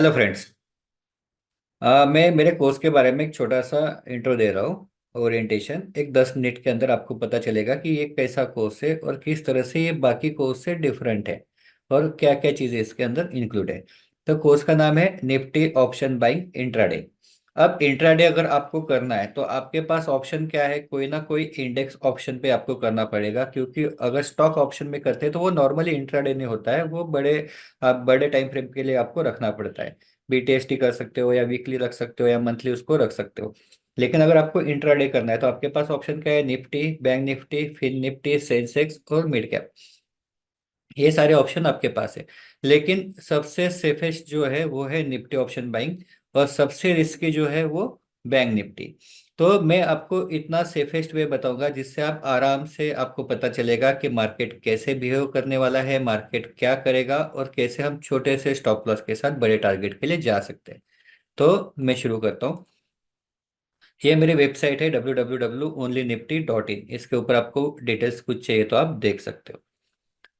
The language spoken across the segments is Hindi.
Hello friends. मैं मेरे कोर्स के बारे में एक छोटा सा इंट्रो दे रहा हूँ। ओरिएंटेशन एक 10 मिनट के अंदर आपको पता चलेगा कि ये कैसा कोर्स है और किस तरह से ये बाकी कोर्स से डिफरेंट है और क्या क्या चीज़ें इसके अंदर इंक्लूड है। तो कोर्स का नाम है निफ्टी ऑप्शन बाइंग इंट्राडे। अब इंट्राडे अगर आपको करना है तो आपके पास ऑप्शन क्या है, कोई ना कोई इंडेक्स ऑप्शन पे आपको करना पड़ेगा, क्योंकि अगर स्टॉक ऑप्शन में करते हैं तो वो नॉर्मली इंट्राडे नहीं होता है, वो बड़े टाइम फ्रेम के लिए आपको रखना पड़ता है। बीटीएसटी कर सकते हो या वीकली रख सकते हो या मंथली उसको रख सकते हो। लेकिन अगर आपको इंट्राडे करना है तो आपके पास ऑप्शन क्या है, Nifty, bank Nifty, fin Nifty, Sensex और मिड कैप। ये सारे ऑप्शन आपके पास है। लेकिन सबसे सेफेस्ट जो है वो है निफ्टी ऑप्शन बाइंग, और सबसे रिस्की जो है वो बैंक निफ्टी। तो मैं आपको इतना सेफेस्ट वे बताऊंगा जिससे आप आराम से आपको पता चलेगा कि मार्केट कैसे बिहेव करने वाला है, मार्केट क्या करेगा और कैसे हम छोटे से स्टॉप लॉस के साथ बड़े टारगेट के लिए जा सकते हैं। तो मैं शुरू करता हूँ। ये मेरी वेबसाइट है www.onlynifty.in। इसके ऊपर आपको डिटेल्स कुछ चाहिए तो आप देख सकते हो।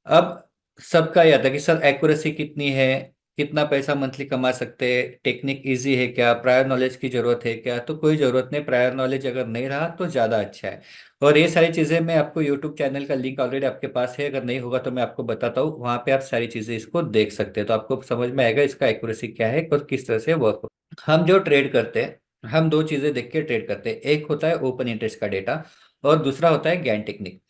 अब सबका यह था कि सर एक्यूरेसी कितनी है, कितना पैसा मंथली कमा सकते हैं, टेक्निक इजी है क्या, प्रायर नॉलेज की जरूरत है क्या। तो कोई जरूरत नहीं, प्रायर नॉलेज अगर नहीं रहा तो ज़्यादा अच्छा है। और ये सारी चीज़ें मैं आपको यूट्यूब चैनल का लिंक ऑलरेडी आपके पास है, अगर नहीं होगा तो मैं आपको बताता हूँ, वहाँ पे आप सारी चीज़ें इसको देख सकते हैं तो आपको समझ में आएगा इसका एक्यूरेसी क्या है और किस तरह से वर्क। हम जो ट्रेड करते हैं, हम दो चीजें देख के ट्रेड करते हैं। एक होता है ओपन इंटरेस्ट का डेटा और दूसरा होता है ज्ञान टेक्निक।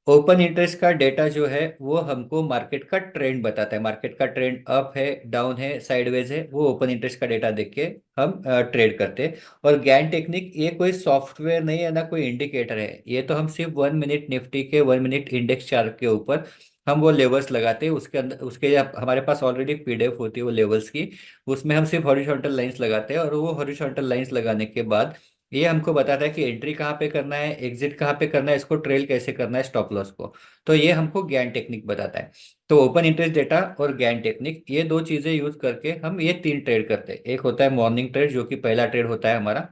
ओपन इंटरेस्ट का डेटा जो है वो हमको मार्केट का ट्रेंड बताता है, मार्केट का ट्रेंड अप है, डाउन है, साइडवेज है, वो ओपन इंटरेस्ट का डेटा देख के हम ट्रेड करते हैं। और ज्ञान टेक्निक ये कोई सॉफ्टवेयर नहीं है ना कोई इंडिकेटर है, ये तो हम सिर्फ 1 मिनट निफ्टी के 1 मिनट इंडेक्स चार्ट के ऊपर हम वो लेवल्स लगाते हैं। उसके अंदर उसके लिए हमारे पास ऑलरेडी पीडीएफ होती है वो लेवल्स की। उसमें हम सिर्फ हॉरिजॉन्टल लाइंस लगाते हैं और वो हॉरिजॉन्टल लाइंस लगाने के बाद ये हमको बताता है कि एंट्री कहाँ पे करना है, एग्जिट कहाँ पे करना है, इसको ट्रेल कैसे करना है, स्टॉप लॉस को। तो ये हमको ज्ञान टेक्निक बताता है। तो ओपन इंटरेस्ट डेटा और ज्ञान टेक्निक ये दो चीजें यूज करके हम ये तीन ट्रेड करते हैं। एक होता है मॉर्निंग ट्रेड जो कि पहला ट्रेड होता है हमारा,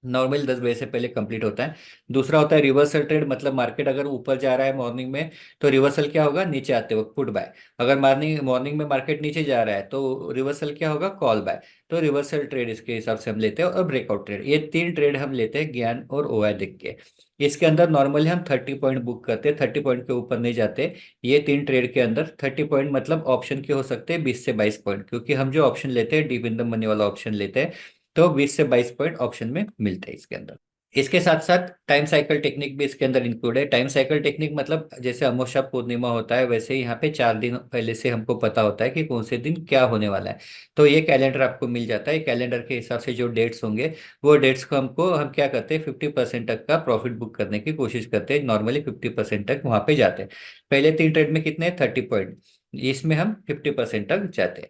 नॉर्मल 10 बजे से पहले कंप्लीट होता है। दूसरा होता है रिवर्सल ट्रेड, मतलब मार्केट अगर ऊपर जा रहा है मॉर्निंग में तो रिवर्सल क्या होगा, नीचे आते वक्त पुट बाय। अगर मॉर्निंग मॉर्निंग में मार्केट नीचे जा रहा है तो रिवर्सल क्या होगा, कॉल बाय। तो रिवर्सल ट्रेड इसके हिसाब से हम लेते हैं, और ब्रेकआउट ट्रेड, ये तीन ट्रेड हम लेते हैं ज्ञान और ओआई देख के। इसके अंदर नॉर्मली हम 30 पॉइंट बुक करते हैं, 30 पॉइंट के ऊपर नहीं जाते। ये तीन ट्रेड के अंदर 30 पॉइंट मतलब ऑप्शन के हो सकते हैं 20 से 22 पॉइंट, क्योंकि हम जो ऑप्शन लेते हैं डीप इन द मनी वाला ऑप्शन लेते हैं। तो 20 से 22 पॉइंट ऑप्शन में मिलते हैं इसके अंदर। इसके साथ साथ टाइम साइकिल टेक्निक भी इसके अंदर इंक्लूड है। टाइम साइकिल टेक्निक मतलब जैसे अमावस्या पूर्णिमा होता है वैसे ही यहाँ पे 4 दिन पहले से हमको पता होता है कि कौन से दिन क्या होने वाला है। तो ये कैलेंडर आपको मिल जाता है, कैलेंडर के हिसाब से जो डेट्स होंगे वो डेट्स को हम क्या करते हैं, 50% तक का प्रॉफिट बुक करने की कोशिश करते हैं। नॉर्मली 50% तक वहां पे जाते हैं। पहले तीन ट्रेड में कितने, 30 पॉइंट, इसमें हम 50% तक जाते हैं।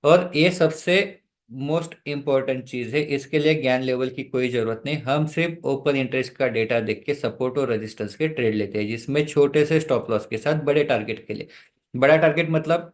और ये सबसे मोस्ट इंपॉर्टेंट चीज है, इसके लिए ज्ञान लेवल की कोई जरूरत नहीं, हम सिर्फ ओपन इंटरेस्ट का डेटा देख के सपोर्ट और रेजिस्टेंस के ट्रेड लेते हैं, जिसमें छोटे से स्टॉप लॉस के साथ बड़े टारगेट के लिए। बड़ा टारगेट मतलब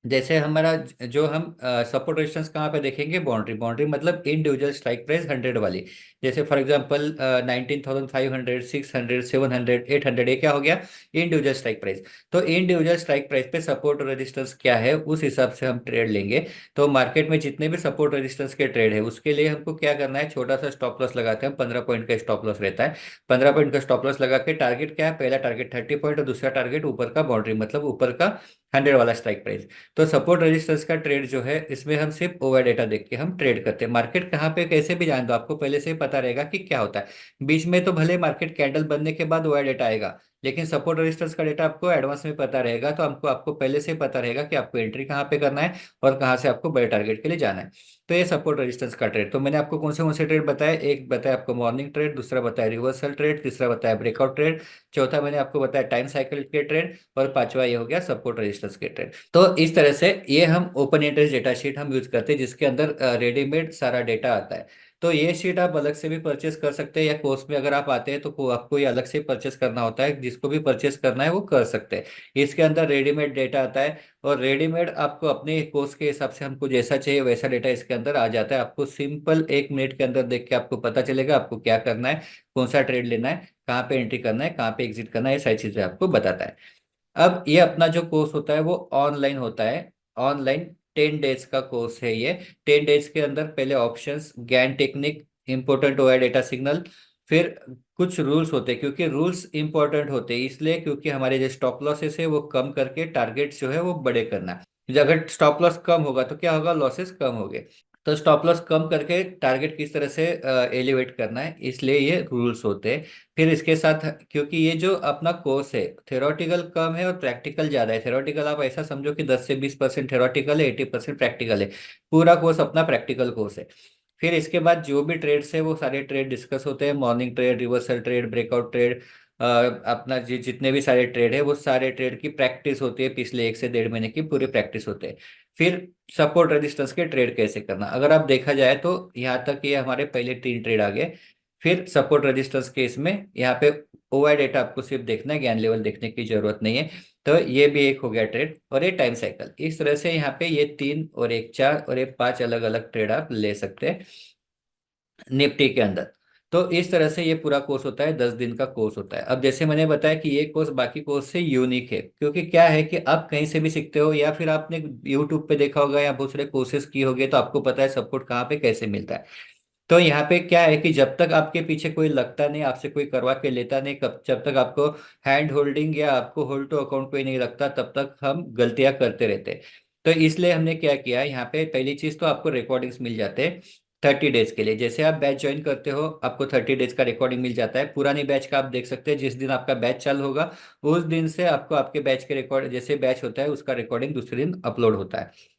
जैसे हमारा जो हम सपोर्ट रेजिस्टेंस कहाँ पे देखेंगे, बाउंड्री, बाउंड्री मतलब इंडिविजुअल स्ट्राइक प्राइस 100 वाली। जैसे फॉर एग्जांपल 19,500, 600, 700, 800, ये क्या हो गया, इंडिविजुअल स्ट्राइक प्राइस। तो इंडिविजुअल स्ट्राइक प्राइस पे सपोर्ट और रेजिस्टेंस क्या है उस हिसाब से हम ट्रेड लेंगे। तो मार्केट में जितने भी सपोर्ट रेजिस्टेंस के ट्रेड है उसके लिए हमको क्या करना है, छोटा सा स्टॉप लॉस लगाते हैं, 15 पॉइंट का स्टॉप लॉस रहता है। 15 पॉइंट का स्टॉप लॉस लगा के टारगेट क्या है, पहला टारगेट 30 पॉइंट और दूसरा टारगेट ऊपर का बाउंड्री मतलब ऊपर का 100 वाला स्ट्राइक प्राइस। तो सपोर्ट रेजिस्टेंस का ट्रेड जो है इसमें हम सिर्फ ओवर डेटा देख के हम ट्रेड करते हैं। मार्केट कहाँ पे कैसे भी जान दो, आपको पहले से ही पता रहेगा कि क्या होता है। बीच में तो भले मार्केट कैंडल बनने के बाद ओवर डेटा आएगा, लेकिन सपोर्ट रेजिस्टेंस का डेटा आपको एडवांस में पता रहेगा। तो हमको आपको पहले से ही पता रहेगा कि आपको एंट्री कहाँ पे करना है और कहाँ से आपको बड़े टारगेट के लिए जाना है। तो ये सपोर्ट रेजिस्टेंस का ट्रेड। तो मैंने आपको कौन से ट्रेड बताया, एक बताया आपको मॉर्निंग ट्रेड, दूसरा बताया रिवर्सल ट्रेड, तीसरा बताया ब्रेकआउट ट्रेड, चौथा मैंने आपको बताया टाइम साइकिल के ट्रेड, और पांचवा ये हो गया सपोर्ट रेजिस्टेंस के ट्रेड। तो इस तरह से ये हम ओपन इंटरेस्ट डेटा शीट हम यूज करते हैं, जिसके अंदर रेडीमेड सारा डेटा आता है। तो ये शीट आप अलग से भी परचेस कर सकते हैं, या कोर्स में अगर आप आते हैं तो आपको ये अलग से परचेस करना होता है, जिसको भी परचेस करना है वो कर सकते हैं। इसके अंदर रेडीमेड डेटा आता है, और रेडीमेड आपको अपने कोर्स के हिसाब से हमको जैसा चाहिए वैसा डेटा इसके अंदर आ जाता है। आपको सिंपल 1 मिनट के अंदर देख के आपको पता चलेगा आपको क्या करना है, कौन सा ट्रेड लेना है, कहाँ पे एंट्री करना है, कहाँ पे एग्जिट करना है, ये सारी चीजें आपको बताता है। अब ये अपना जो कोर्स होता है वो ऑनलाइन होता है, ऑनलाइन 10 डेज का कोर्स है ये। 10 डेज के अंदर पहले options, Gann technique, important OI data signal, फिर कुछ रूल्स होते हैं, क्योंकि रूल्स इंपॉर्टेंट होते हैं इसलिए क्योंकि हमारे जो स्टॉप लॉसेस है वो कम करके टारगेट जो है वो बड़े करना है। अगर स्टॉप लॉस कम होगा तो क्या होगा, लॉसेस कम हो गए। तो स्टॉप लॉस कम करके टारगेट किस तरह से एलिवेट करना है, इसलिए ये रूल्स होते हैं। फिर इसके साथ, क्योंकि ये जो अपना कोर्स है थ्योरेटिकल कम है और प्रैक्टिकल ज़्यादा है। थ्योरेटिकल आप ऐसा समझो कि 10 से 20% थ्योरेटिकल है, 80% प्रैक्टिकल है। पूरा कोर्स अपना प्रैक्टिकल कोर्स है। फिर इसके बाद जो भी ट्रेड्स है वो सारे ट्रेड डिस्कस होते हैं, morning trade, reversal trade, breakout trade, अपना जितने भी सारे ट्रेड है वो सारे ट्रेड की प्रैक्टिस होती है, पिछले 1 से 1.5 महीने की पूरी प्रैक्टिस होते हैं। फिर सपोर्ट रेजिस्टेंस के ट्रेड कैसे करना, अगर आप देखा जाए तो यहाँ तक ये हमारे पहले 3 ट्रेड आ गए। फिर सपोर्ट रेजिस्टेंस के इसमें यहाँ पे ओआई डेटा आपको सिर्फ देखना है, ज्ञान लेवल देखने की जरूरत नहीं है। तो ये भी एक हो गया ट्रेड, और ये टाइम साइकिल। इस तरह से यहाँ पे ये 3 और 1 4 और ये 5 अलग अलग ट्रेड आप ले सकते हैं निफ्टी के अंदर। तो इस तरह से ये पूरा कोर्स होता है, 10 दिन का कोर्स होता है। अब जैसे मैंने बताया कि ये कोर्स बाकी कोर्स से यूनिक है, क्योंकि क्या है कि आप कहीं से भी सीखते हो, या फिर आपने यूट्यूब पे देखा होगा या बहुत सारे कोर्सेज किए होंगे, तो आपको पता है सपोर्ट कहाँ पे कैसे मिलता है। तो यहाँ पे क्या है कि जब तक आपके पीछे कोई लगता नहीं, आपसे कोई करवा के लेता नहीं, कब जब तक आपको हैंड होल्डिंग या आपको होल्ड टू अकाउंट कोई नहीं लगता, तब तक हम गलतियां करते रहते हैं। तो इसलिए हमने क्या किया, यहाँ पे पहली चीज तो आपको रिकॉर्डिंग्स मिल जाते हैं 30 डेज के लिए। जैसे आप बैच ज्वाइन करते हो आपको 30 डेज का रिकॉर्डिंग मिल जाता है, पुरानी बैच का आप देख सकते हैं, जिस दिन आपका बैच चालू होगा उस दिन से आपको आपके बैच के रिकॉर्ड, जैसे बैच होता है उसका रिकॉर्डिंग दूसरे दिन अपलोड होता है।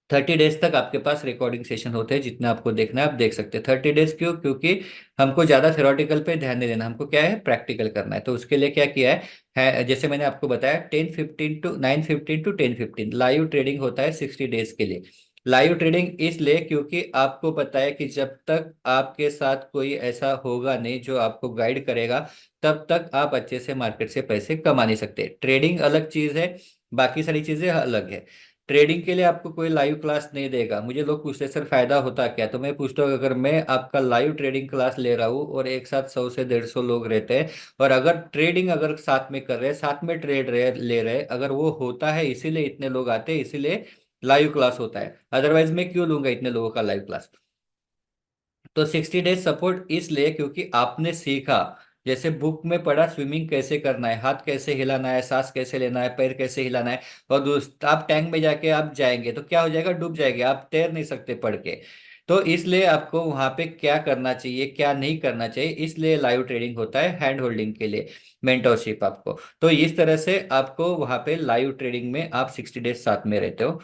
30 डेज तक आपके पास रिकॉर्डिंग सेशन होते हैं, जितना आपको देखना है आप देख सकते हैं। 30 डेज क्यों, क्योंकि हमको ज्यादा थ्योरेटिकल पे ध्यान नहीं देना, हमको क्या है प्रैक्टिकल करना है। तो उसके लिए क्या किया है जैसे मैंने आपको बताया 9:15 टू 10:15 लाइव ट्रेडिंग होता है 60 डेज के लिए। लाइव ट्रेडिंग इसलिए क्योंकि आपको पता है कि जब तक आपके साथ कोई ऐसा होगा नहीं जो आपको गाइड करेगा, तब तक आप अच्छे से मार्केट से पैसे कमा नहीं सकते। ट्रेडिंग अलग चीज है, बाकी सारी चीजें अलग है। ट्रेडिंग के लिए आपको कोई लाइव क्लास नहीं देगा। मुझे लोग पूछते हैं सर फायदा होता क्या, तो मैं पूछता हूँ अगर मैं आपका लाइव ट्रेडिंग क्लास ले रहा हूँ और एक साथ 100 से 150 लोग रहते हैं, और अगर ट्रेडिंग अगर साथ में कर रहे हैं, साथ में ट्रेड रहे ले रहे, अगर वो होता है इसीलिए इतने लोग आते हैं, इसीलिए लाइव क्लास होता है, अदरवाइज मैं क्यों लूंगा इतने लोगों का लाइव क्लास। तो 60 डेज सपोर्ट इसलिए क्योंकि आपने सीखा, जैसे बुक में पढ़ा स्विमिंग कैसे करना है, हाथ कैसे हिलाना है, सांस कैसे लेना है, पैर कैसे हिलाना है, और दोस्त आप टैंक में जाके आप जाएंगे तो क्या हो जाएगा, डूब जाएंगे, आप तैर नहीं सकते पढ़ के। तो इसलिए आपको वहां पे क्या करना चाहिए क्या नहीं करना चाहिए, इसलिए लाइव ट्रेडिंग होता है हैंड होल्डिंग के लिए, मेंटोरशिप आपको। तो इस तरह से आपको वहां पे लाइव ट्रेडिंग में आप 60 डेज साथ में रहते हो।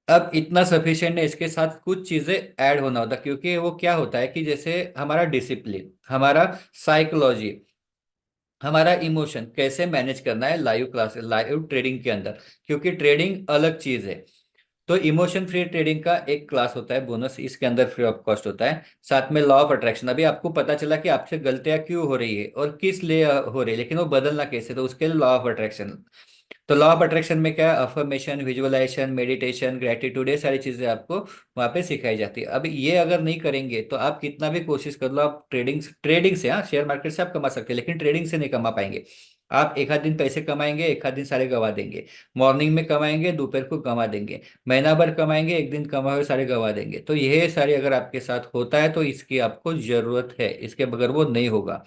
अब इतना सफिशिएंट है, इसके साथ कुछ चीजें ऐड होना होता है, क्योंकि वो क्या होता है कि जैसे हमारा डिसिप्लिन, हमारा साइकोलॉजी, हमारा इमोशन कैसे मैनेज करना है लाइव क्लास, लाइव ट्रेडिंग के अंदर, क्योंकि ट्रेडिंग अलग चीज है। तो इमोशन फ्री ट्रेडिंग का एक क्लास होता है बोनस, इसके अंदर फ्री ऑफ कॉस्ट होता है। साथ में लॉ ऑफ अट्रैक्शन, अभी आपको पता चला कि आपसे गलतियां क्यों हो रही है और किस लिए हो रही है, लेकिन वो बदलना कैसे, तो उसके लिए लॉ ऑफ अट्रैक्शन। तो लॉ ऑफ अट्रैक्शन में क्या है, अफर्मेशन, विजुअलाइजेशन, मेडिटेशन, ग्रेटिट्यूड, ये सारी चीजें आपको वहां पे सिखाई जाती है। अब ये अगर नहीं करेंगे तो आप कितना भी कोशिश कर लो, आप ट्रेडिंग ट्रेडिंग से, हाँ शेयर मार्केट से आप कमा सकते हैं, लेकिन ट्रेडिंग से नहीं कमा पाएंगे। आप एक आध दिन पैसे कमाएंगे, एक आध दिन सारे गवा देंगे। मॉर्निंग में कमाएंगे, दोपहर को गवा देंगे। महीना भर कमाएंगे, एक दिन कमाए हुए सारे गवा देंगे। तो ये सारे अगर आपके साथ होता है तो इसकी आपको जरूरत है, इसके बगैर वो नहीं होगा।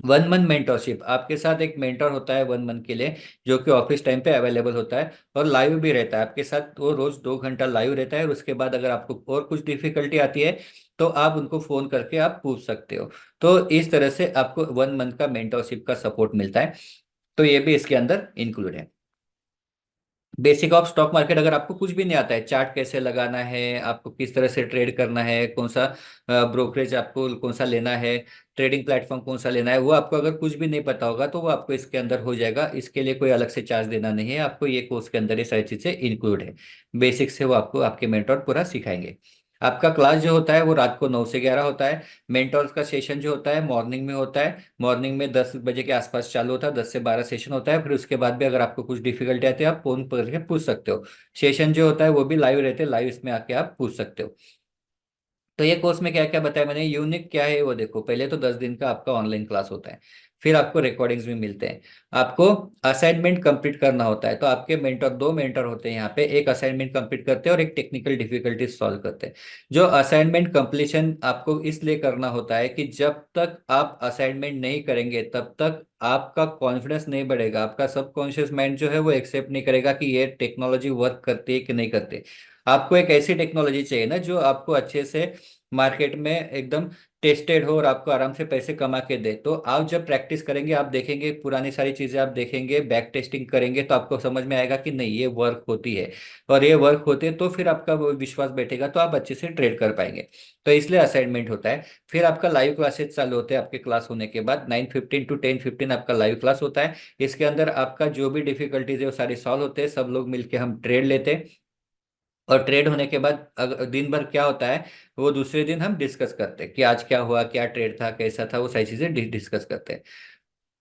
1 मंथ मेंटरशिप, आपके साथ एक मेंटर होता है 1 मंथ के लिए, जो कि ऑफिस टाइम पे अवेलेबल होता है और लाइव भी रहता है आपके साथ। वो रोज 2 घंटा लाइव रहता है, और उसके बाद अगर आपको और कुछ डिफिकल्टी आती है तो आप उनको फोन करके आप पूछ सकते हो। तो इस तरह से आपको 1 मंथ का मेंटरशिप का सपोर्ट मिलता है। तो ये भी इसके अंदर इंक्लूड है। बेसिक ऑफ स्टॉक मार्केट, अगर आपको कुछ भी नहीं आता है, चार्ट कैसे लगाना है, आपको किस तरह से ट्रेड करना है, कौन सा ब्रोकरेज आपको कौन सा लेना है, ट्रेडिंग प्लेटफॉर्म कौन सा लेना है, वो आपको अगर कुछ भी नहीं पता होगा तो वो आपको इसके अंदर हो जाएगा। इसके लिए कोई अलग से चार्ज देना नहीं है आपको, ये कोर्स के अंदर ये सारी चीजें इंक्लूड है। बेसिक से वो आपको आपके मेंटोर पूरा सिखाएंगे। आपका क्लास जो होता है वो रात को 9 से 11 होता है। मेंटोर का सेशन जो होता है मॉर्निंग में होता है, मॉर्निंग में 10 बजे के आसपास चालू होता है, 10 से 12 सेशन होता है। फिर उसके बाद भी अगर आपको कुछ डिफिकल्टी आती है आप फोन करके पूछ सकते हो। सेशन जो होता है वो भी लाइव रहते हैं, लाइव इसमें आके आप पूछ सकते हो। तो ये कोर्स में क्या क्या बताया मैंने, यूनिक क्या है वो देखो। पहले तो 10 दिन का आपका ऑनलाइन क्लास होता है। फिर आपको रिकॉर्डिंग्स भी मिलते हैं। आपको असाइनमेंट कंप्लीट करना होता है, तो आपके मेंटर, दो मेंटर होते हैं यहाँ पे, एक असाइनमेंट कंप्लीट करते हैं और एक टेक्निकल डिफिकल्टीज सॉल्व करते हैं। जो असाइनमेंट कंप्लीशन आपको इसलिए करना होता है कि जब तक आप असाइनमेंट नहीं करेंगे तब तक आपका कॉन्फिडेंस नहीं बढ़ेगा, आपका सबकॉन्शियस माइंड जो है वो एक्सेप्ट नहीं करेगा कि ये टेक्नोलॉजी वर्क करती है कि नहीं करती। आपको एक ऐसी टेक्नोलॉजी चाहिए ना जो आपको अच्छे से मार्केट में एकदम टेस्टेड हो और आपको आराम से पैसे कमा के दे। तो आप जब प्रैक्टिस करेंगे, आप देखेंगे पुरानी सारी चीजें, आप देखेंगे, बैक टेस्टिंग करेंगे, तो आपको समझ में आएगा कि नहीं ये वर्क होती है। और ये वर्क होते है तो फिर आपका वो विश्वास बैठेगा, तो आप अच्छे से ट्रेड कर पाएंगे। तो इसलिए असाइनमेंट होता है। फिर आपका लाइव क्लासेस चालू होते हैं, आपके क्लास होने के बाद 9:15 टू 10:15 आपका लाइव क्लास होता है। इसके अंदर आपका जो भी डिफिकल्टीज है वो सारी सॉल्व होते हैं, सब लोग मिलके हम ट्रेड लेते हैं। और ट्रेड होने के बाद दिन भर क्या होता है वो दूसरे दिन हम डिस्कस करते हैं कि आज क्या हुआ, क्या ट्रेड था, कैसा था, वो सारी चीजें डिस्कस करते हैं।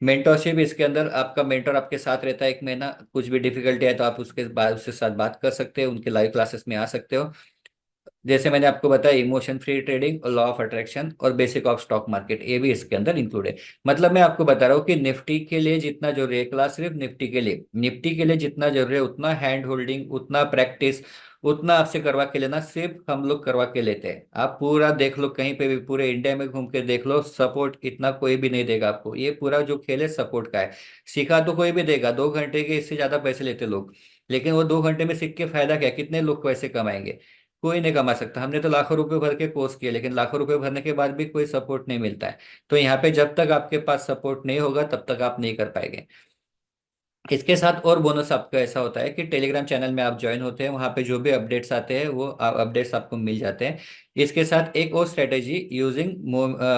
मेंटरशिप, इसके अंदर आपका मेंटर आपके साथ रहता है 1 महीना। कुछ भी डिफिकल्टी है तो आप उसके बाद उसके साथ बात कर सकते हो, उनके लाइव क्लासेस में आ सकते हो। जैसे मैंने आपको बताया, इमोशन फ्री ट्रेडिंग और लॉ ऑफ अट्रैक्शन और बेसिक ऑफ स्टॉक मार्केट, ये भी इसके अंदर इंक्लूड है। मतलब मैं आपको बता रहा हूँ कि निफ्टी के लिए जितना जरूरी है, क्लास सिर्फ निफ्टी के लिए जितना जरूरी है, उतना हैंड होल्डिंग, उतना प्रैक्टिस, उतना आपसे करवा के लेना सिर्फ हम लोग करवा के लेते हैं। आप पूरा देख लो, कहीं पे भी पूरे इंडिया में घूम के देख लो, सपोर्ट इतना कोई भी नहीं देगा आपको। ये पूरा जो खेल है सपोर्ट का है। सिखा तो कोई भी देगा, 2 घंटे के इससे ज्यादा पैसे लेते लोग, लेकिन वो 2 घंटे में सीख के फायदा क्या, कितने लोग पैसे कमाएंगे? कोई नहीं कमा सकता। हमने तो लाखों रुपए भर के कोर्स किए, लेकिन लाखों रुपए भरने के बाद भी कोई सपोर्ट नहीं मिलता है। तो यहाँ पे जब तक आपके पास सपोर्ट नहीं होगा तब तक आप नहीं कर पाएंगे। इसके साथ और बोनस आपका ऐसा होता है कि टेलीग्राम चैनल में आप ज्वाइन होते हैं, वहाँ पे जो भी अपडेट्स आते हैं वो अपडेट्स आपको मिल जाते हैं। इसके साथ एक और स्ट्रेटेजी, यूजिंग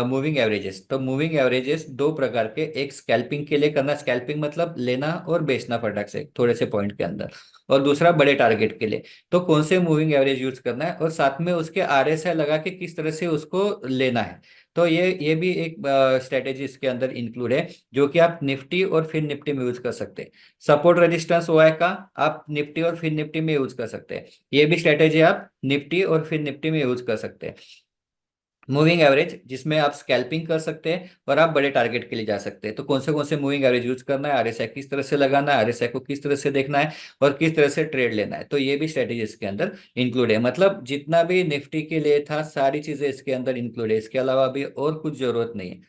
मूविंग एवरेजेस। तो मूविंग एवरेजेस दो प्रकार के, एक स्कैल्पिंग के लिए करना, स्कैल्पिंग मतलब लेना और बेचना फटाक से थोड़े से पॉइंट के अंदर, और दूसरा बड़े टारगेट के लिए। तो कौन से मूविंग एवरेज यूज करना है और साथ में उसके आरएसआई लगा के किस तरह से उसको लेना है। तो ये भी एक स्ट्रेटेजी इसके अंदर इंक्लूड है, जो कि आप निफ्टी और फिर निफ्टी में यूज कर सकते हैं। सपोर्ट रेजिस्टेंस ओआई का आप निफ्टी और फिर निफ्टी में यूज कर सकते हैं। ये भी स्ट्रेटेजी आप निफ्टी और फिर निफ्टी में यूज कर सकते हैं। मूविंग एवरेज जिसमें आप स्कैल्पिंग कर सकते हैं और आप बड़े टारगेट के लिए जा सकते हैं। तो कौन से मूविंग एवरेज यूज करना है, आरएसआई किस तरह से लगाना है, आरएसआई को किस तरह से देखना है और किस तरह से ट्रेड लेना है, तो ये भी स्ट्रेटेजी इसके अंदर इंक्लूड है। मतलब जितना भी निफ्टी के लिए था सारी चीजें इसके अंदर इंक्लूड है। इसके अलावा अभी और कुछ जरूरत नहीं है।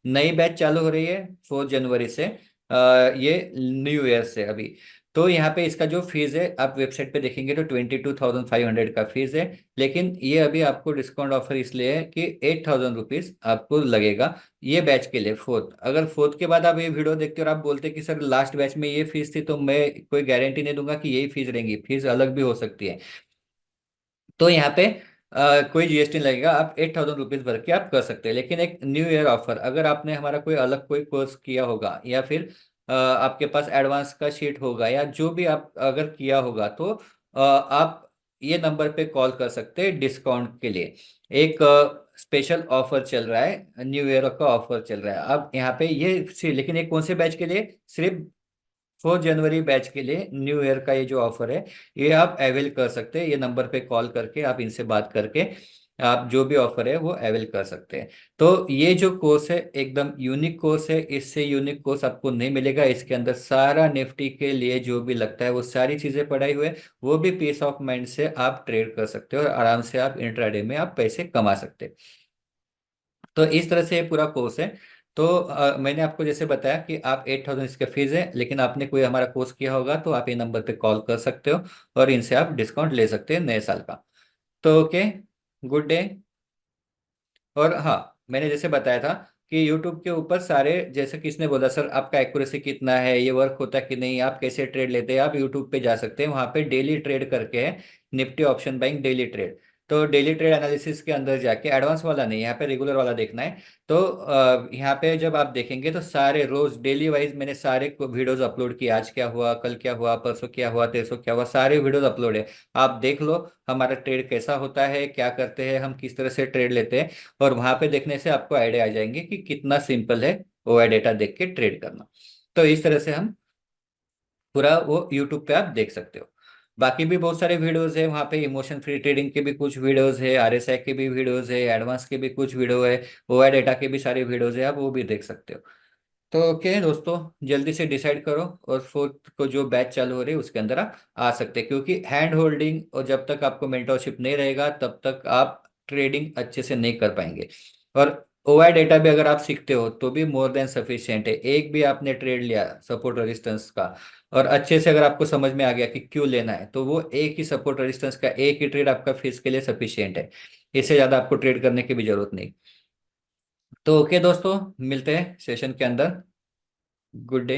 नई बैच चालू हो रही है 4 जनवरी से, ये न्यू ईयर से अभी। तो यहाँ पे इसका जो फीस है आप वेबसाइट पे देखेंगे तो 22,500 का फीस है। लेकिन ये अभी आपको डिस्काउंट ऑफर इसलिए है कि 8,000 रुपीज आपको लगेगा ये बैच के लिए, फोर्थ। अगर फोर्थ के बाद आप ये वीडियो देखते हो और आप बोलते कि सर लास्ट बैच में ये फीस थी, तो मैं कोई गारंटी नहीं दूंगा कि यही फीस रहेंगी, फीस अलग भी हो सकती है। तो यहाँ पे कोई जीएसटी नहीं लगेगा, आप 8,000 रुपीज भर के आप कर सकते हैं। लेकिन एक न्यू ईयर ऑफर, अगर आपने हमारा कोई अलग कोई कोर्स किया होगा या फिर आपके पास एडवांस का शीट होगा या जो भी आप अगर किया होगा, तो आप ये नंबर पे कॉल कर सकते हैं डिस्काउंट के लिए। एक स्पेशल ऑफर चल रहा है, न्यू ईयर का ऑफर चल रहा है। अब यहाँ पे लेकिन ये कौन से बैच के लिए, सिर्फ 4 जनवरी बैच के लिए न्यू ईयर का ये जो ऑफर है, ये आप अवेल कर सकते हैं। ये नंबर पे कॉल करके आप इनसे बात करके आप जो भी ऑफर है वो अवेल कर सकते हैं। तो ये जो कोर्स है एकदम यूनिक कोर्स है, इससे यूनिक कोर्स आपको नहीं मिलेगा। इसके अंदर सारा निफ्टी के लिए जो भी लगता है वो सारी चीजें पढ़ाई हुई है। वो भी पीस ऑफ माइंड से आप ट्रेड कर सकते हो और आराम से आप इंट्राडे में आप पैसे कमा सकते हैं। तो इस तरह से ये पूरा कोर्स है। तो मैंने आपको जैसे बताया कि आप 8,000 इसका फीस है, लेकिन आपने कोई हमारा कोर्स किया होगा तो आप ये नंबर पे कॉल कर सकते हो और इनसे आप डिस्काउंट ले सकते हैं नए साल का। तो ओके, गुड डे। और हाँ, मैंने जैसे बताया था कि YouTube के ऊपर सारे, जैसे किसने बोला सर आपका एक्यूरेसी कितना है, ये वर्क होता है कि नहीं, आप कैसे ट्रेड लेते हैं, आप YouTube पे जा सकते हैं, वहाँ पे डेली ट्रेड करके है, Nifty option buying daily trade. तो डेली ट्रेड एनालिसिस के अंदर जाके एडवांस वाला नहीं, यहाँ पे रेगुलर वाला देखना है। तो यहाँ पे जब आप देखेंगे तो सारे रोज डेली वाइज मैंने सारे वीडियोस अपलोड किए, आज क्या हुआ, कल क्या हुआ, परसों क्या हुआ, तेरसों क्या हुआ, सारे वीडियोस अपलोड है। आप देख लो हमारा ट्रेड कैसा होता है, क्या करते हैं हम, किस तरह से ट्रेड लेते हैं। और वहां पे देखने से आपको आइडिया आ जाएंगे कि कितना सिंपल है ओआई डेटा देख के ट्रेड करना। तो इस तरह से हम पूरा वो यूट्यूब पे आप देख सकते हो। बाकी भी बहुत सारे वीडियोस है वहाँ पे, इमोशन फ्री ट्रेडिंग के भी कुछ वीडियोस है, आरएसआई के भी वीडियोस है, एडवांस के भी कुछ वीडियो है, ओआई डेटा के भी सारे वीडियोस है, आप वो भी देख सकते हो। तो ओके दोस्तों, जल्दी से डिसाइड करो और फोर्थ को जो बैच चालू हो रही है उसके अंदर आप आ सकते हैं, क्योंकि हैंड होल्डिंग और जब तक आपको मेंटरशिप नहीं रहेगा तब तक आप ट्रेडिंग अच्छे से नहीं कर पाएंगे। और ओआई डेटा भी अगर आप सीखते हो तो भी मोर देन सफिशिएंट है। एक भी आपने ट्रेड लिया सपोर्ट रेजिस्टेंस का और अच्छे से अगर आपको समझ में आ गया कि क्यों लेना है, तो वो एक ही सपोर्ट रेजिस्टेंस का एक ही ट्रेड आपका फेस के लिए सफिशिएंट है। इससे ज़्यादा आपको ट्रेड करने की भी जरूरत नहीं। तो ओके दोस्तों, मिलते हैं सेशन के अंदर। Good day.